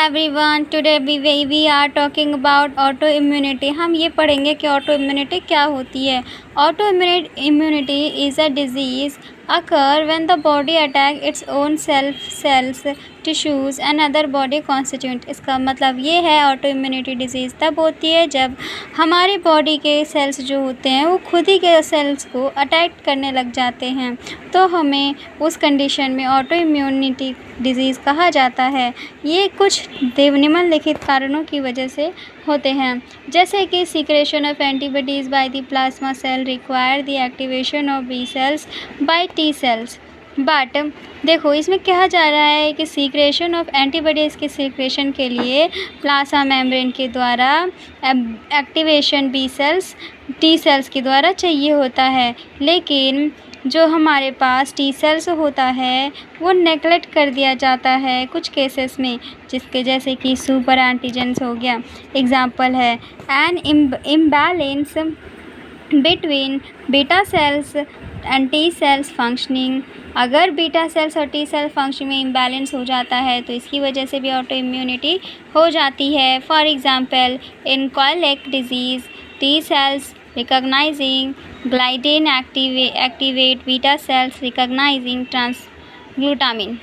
Everyone, today we are talking about autoimmunity. हम ये पढ़ेंगे कि ऑटो इम्यूनिटी क्या होती है। Autoimmunity is a disease occur when the body attack its own cells, tissues and other body constituent। इसका मतलब ये है ऑटो इम्यूनिटी डिजीज़ तब होती है जब हमारी बॉडी के सेल्स जो होते हैं वो खुद ही के सेल्स को अटैक करने लग जाते हैं, तो हमें उस कंडीशन में ऑटो इम्यूनिटी डिजीज़ कहा जाता है। ये कुछ निम्नलिखित कारणों की वजह से होते हैं, जैसे कि secretion of antibodies by the plasma cell require the activation of B cells by T cells. But देखो, इसमें कहा जा रहा है कि सीक्रेशन ऑफ एंटीबॉडीज़ के सीक्रेशन के लिए प्लाज्मा मेम्ब्रेन के द्वारा activation B cells T cells के द्वारा चाहिए होता है, लेकिन जो हमारे पास टी सेल्स होता है वो नेगलेक्ट कर दिया जाता है कुछ केसेस में, जिसके जैसे कि सुपर एंटीजेंस हो गया। एग्जांपल है an imbalance between beta cells and T cells functioning. अगर बीटा सेल्स और टी सेल फंक्शन में इम्बैलेंस हो जाता है तो इसकी वजह से भी ऑटो इम्यूनिटी हो जाती है। For example in colic disease T cells recognizing gliadin activate beta cells recognizing transglutamine.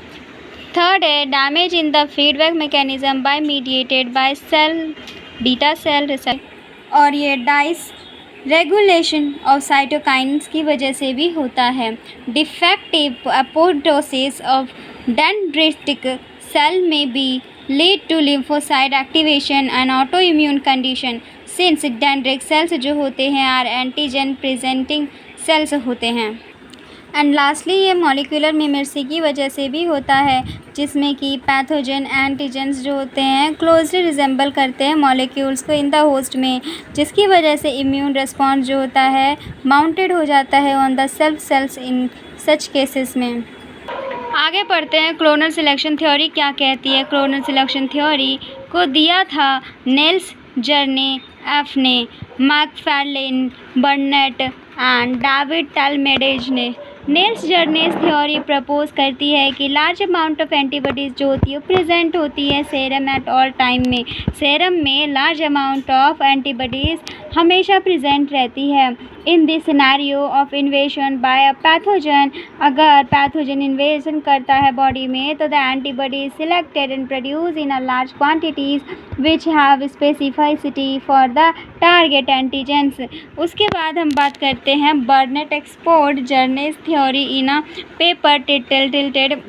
Third है damage in the feedback mechanism by mediated by beta cell receptor, और ये डाइस रेगुलेशन ऑफ साइटोकाइन्स की वजह से भी होता है। Defective apoptosis of dendritic cell में be lead to lymphocyte activation and autoimmune condition, since dendritic cells जो होते हैं आर एंटीजन प्रेजेंटिंग सेल्स होते हैं। एंड लास्टली ये मॉलिक्यूलर मिमेसी की वजह से भी होता है, जिसमें कि पैथोजन एंटीजेंस जो होते हैं क्लोजली रिजेंबल करते हैं मॉलिक्यूल्स को इन द होस्ट में, जिसकी वजह से इम्यून रिस्पॉन्स जो होता है माउंटेड हो जाता है on the self cells in such cases में। आगे पढ़ते हैं क्लोनल सिलेक्शन थ्योरी क्या कहती है। क्लोनल सिलेक्शन थ्योरी को दिया था नेल्स जर्ने एफ ने, मैकफार्लेन, बर्नेट एंड डेविड टलमेडेज ने। नेल्स जर्नेस थ्योरी प्रपोज करती है कि लार्ज अमाउंट ऑफ एंटीबॉडीज़ जो होती है प्रेजेंट होती है सेरम एट ऑल टाइम में। सेरम में लार्ज अमाउंट ऑफ एंटीबॉडीज़ हमेशा प्रेजेंट रहती है। In this scenario of invasion by a pathogen, अगर पैथोजन इन्वेजन करता है बॉडी में तो the antibody selected and produce in a large quantities which have specificity for the target antigens. उसके बाद हम बात करते हैं Burnet export Jerne's theory in a paper titled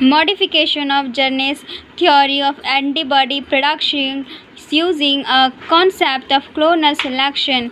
Modification of Jernet's Theory of Antibody Production using a concept of clonal selection.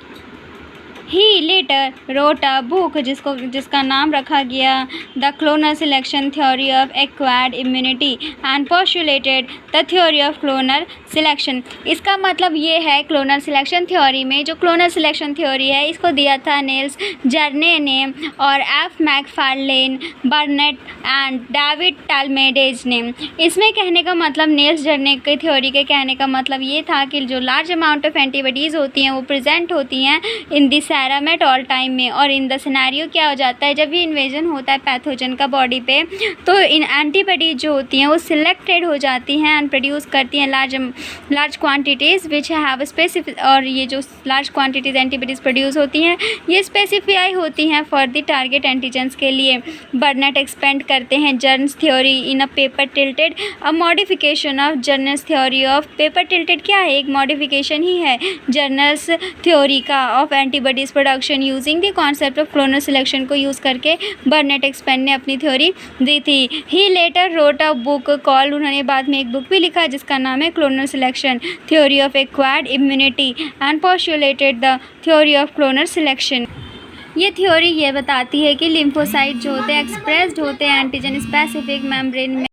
He later wrote a book जिसका नाम रखा गया the clonal selection theory of acquired immunity and postulated the theory of clonal selection. इसका मतलब ये है clonal selection theory में, जो क्लोनल सिलेक्शन थ्योरी है इसको दिया था नेल्स जर्ने ने और F Macfarlane, Burnet and David Talmage ने। इसमें कहने का मतलब नेल्स जर्ने की थ्योरी के कहने का मतलब ये था कि जो लार्ज अमाउंट ऑफ एंटीबॉडीज़ होती हैं वो प्रेजेंट होती हैं in this serum at all time में, और इन द सिनेरियो क्या हो जाता है जब भी इन्वेजन होता है पैथोजन का बॉडी पे तो इन एंटीबॉडीज जो होती हैं वो सिलेक्टेड हो जाती हैं एंड प्रोड्यूस करती हैं large quantities which have specific, और ये जो लार्ज क्वांटिटीज़ एंटीबॉडीज़ प्रोड्यूस होती हैं ये स्पेसिफाई होती हैं फॉर द टारगेट एंटीजेंस के लिए। बर्नेट एक्सपेंड करते हैं Jerne's theory in a paper titled, a modification of journals theory of paper titled क्या है, एक मॉडिफिकेशन ही है जर्नल्स थ्योरी का of antibodies production using the concept of clonal selection को यूज़ करके बर्नेट एक्सपेंड ने अपनी थ्योरी दी थी। ही later wrote a book called, उन्होंने बाद में एक बुक भी लिखा जिसका नाम है clonal selection theory of acquired immunity and postulated the theory of clonal selection. ये थ्योरी ये बताती है कि लिम्फोसाइट जो होते हैं एक्सप्रेस्ड होते हैं एंटीजन स्पेसिफिक मेम्ब्रेन में,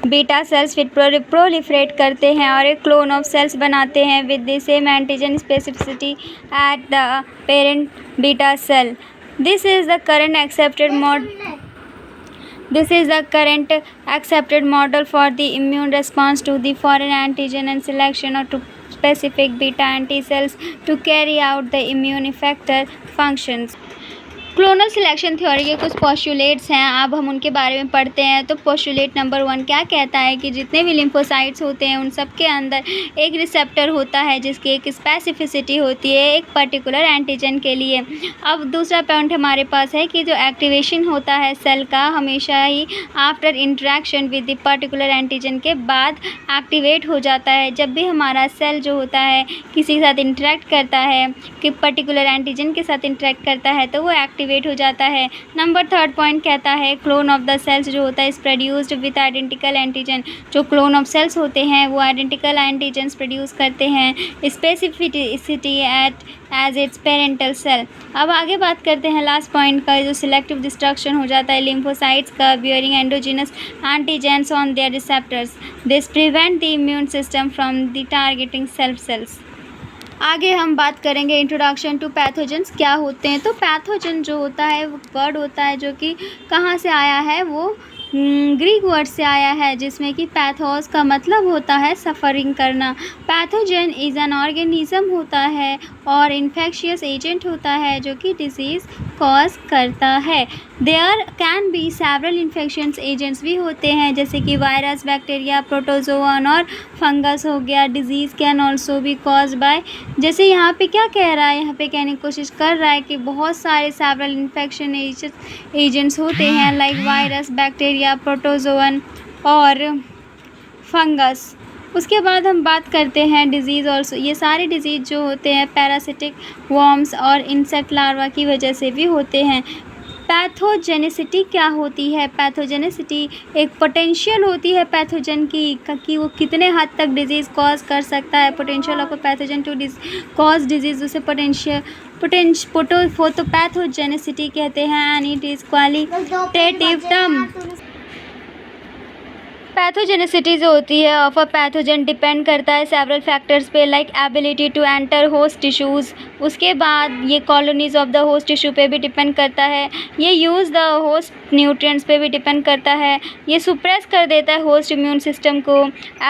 बीटा सेल्स फिर प्रोलिफरेट करते हैं और एक क्लोन ऑफ सेल्स बनाते हैं with the same antigen specificity at the parent beta cell. This is the current accepted model for the immune response to the foreign antigen and selection or to specific beta T cells to carry out the immune effector functions. Clonal selection theory के कुछ postulates हैं, अब हम उनके बारे में पढ़ते हैं। तो पोस्टुलेट नंबर 1 क्या कहता है कि जितने भी लिम्फोसाइट्स होते हैं उन सब के अंदर एक रिसेप्टर होता है जिसकी एक स्पेसिफिसिटी होती है एक पर्टिकुलर एंटीजन के लिए। अब दूसरा पॉइंट हमारे पास है कि जो एक्टिवेशन होता है सेल का हमेशा ही after interaction with the particular antigen के बाद एक्टिवेट हो जाता है। जब भी हमारा सेल जो होता है किसी के साथ इंटरेक्ट करता है, कि पर्टिकुलर एंटीजन के साथ इंटरेक्ट करता है तो वो एक्टिवेट हो जाता है। नंबर 3 पॉइंट कहता है क्लोन ऑफ द सेल्स जो होता है is produced with identical antigen. जो क्लोन ऑफ सेल्स होते हैं वो आइडेंटिकल एंटीजन्स प्रोड्यूस करते हैं specificity as its parental cell. अब आगे बात करते हैं लास्ट पॉइंट का, जो सिलेक्टिव डिस्ट्रक्शन हो जाता है लिम्फोसाइट्स का bearing endogenous antigens on their receptors. This prevent the immune system from the targeting cells. आगे हम बात करेंगे इंट्रोडक्शन टू पैथोजेंस क्या होते हैं। तो पैथोजन जो होता है वो वर्ड होता है जो कि कहाँ से आया है, वो ग्रीक वर्ड से आया है जिसमें कि पैथोस का मतलब होता है सफ़रिंग करना। पैथोजन इज़ एन ऑर्गेनिज्म होता है और इन्फेक्शियस एजेंट होता है जो कि डिजीज़ कॉज करता है। There can be several infections agents भी होते हैं जैसे कि वायरस, बैक्टीरिया, प्रोटोजोअन और फंगस हो गया। Disease can also be cause by, जैसे यहाँ पे क्या कह रहा है, यहाँ पे कहने की कोशिश कर रहा है कि बहुत सारे सेवरल इन्फेक्शन एजेंट्स होते हैं लाइक वायरस, बैक्टीरिया, प्रोटोजोअन और फंगस। उसके बाद हम बात करते हैं डिजीज़ ऑल्सो। ये सारे डिजीज़ जो होते हैं पैरासिटिक वर्म्स और इंसेक्ट लार्वा की वजह से भी होते हैं। पैथोजेनिसिटी क्या होती है? पैथोजेनिसिटी एक पोटेंशियल होती है पैथोजन की कि वो कितने हद तक डिजीज़ कॉज कर सकता है। Potential of a pathogen to cause disease उसे पैथोजेनिसिटी कहते हैं and it is qualitative term. Pathogenicity जो होती है ऑफ अ पैथोजन डिपेंड करता है सेवरल फैक्टर्स पे like ability to enter host tissues. उसके बाद ये colonies of the host tissue पे भी डिपेंड करता है। ये यूज़ द होस्ट न्यूट्रिएंट्स पे भी डिपेंड करता है। ये सुप्रेस कर देता है होस्ट इम्यून सिस्टम को।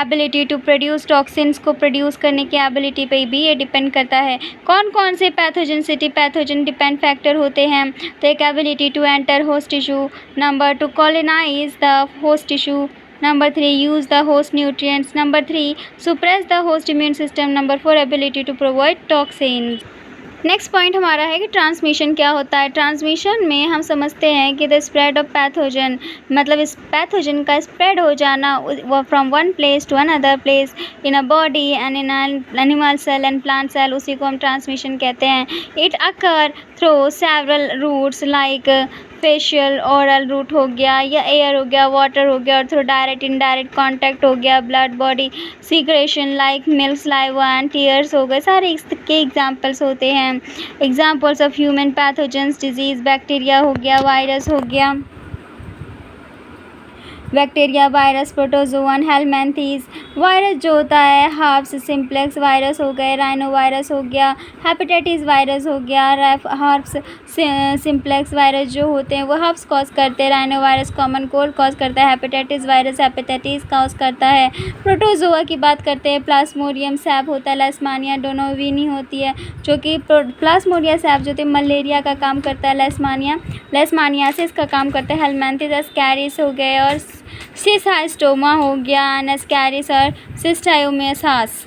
एबिलिटी टू प्रोड्यूस टॉक्सिन्स को प्रोड्यूस करने की एबिलिटी पे भी ये डिपेंड करता है। कौन कौन से पैथोजन डिपेंड फैक्टर होते हैं? तो एक ability to enter host tissue, number 2 colonise the host tissue, Number 3 use the host nutrients, Number 3 suppress the host immune system, Number 4 ability to provide toxins। Next point हमारा है कि transmission क्या होता है। ट्रांसमिशन में हम समझते हैं कि द स्प्रेड ऑफ पैथोजन, मतलब इस पैथोजन का स्प्रेड हो जाना from one place to another place in a body and in animal cell and plant cell, उसी को हम ट्रांसमिशन कहते हैं। It occur through several routes like faecal oral route हो गया या एयर हो गया, वाटर हो गया, और थ्रू डायरेक्ट इनडायरेक्ट कांटेक्ट हो गया, blood body secretion like milk, saliva and tears हो गए। सारे इसके एग्जांपल्स होते हैं। Examples of human pathogens disease, bacteria हो गया, वायरस हो गया, बैक्टीरिया, वायरस, प्रोटोजोअन, हेलमिंथेस। वायरस जो होता है हर्प्स सिम्प्लेक्स वायरस हो गए, राइनो वायरस हो गया, हेपेटाइटिस वायरस हो गया। हर्प्स सिम्प्लेक्स वायरस जो होते हैं वो हर्प्स कॉज करते हैं, rhino virus common cold cause करता है, हेपेटाइटिस वायरस हेपेटाइटिस कॉज करता है। प्रोटोजोआ की बात करते हैं, प्लाज्मोडियम सैप होता है, लेशमानिया डोनोविनी होती है जो कि प्लाज्मोडियम सैप जो होती है मलेरिया का काम करता है, लेशमानियासिस का काम करता है, हेलमिंथेस एस्कैरिस हो गए और सिस्टाइस्टोमा हो गया, एस्कैरिस और सिस्टायोमियासिस।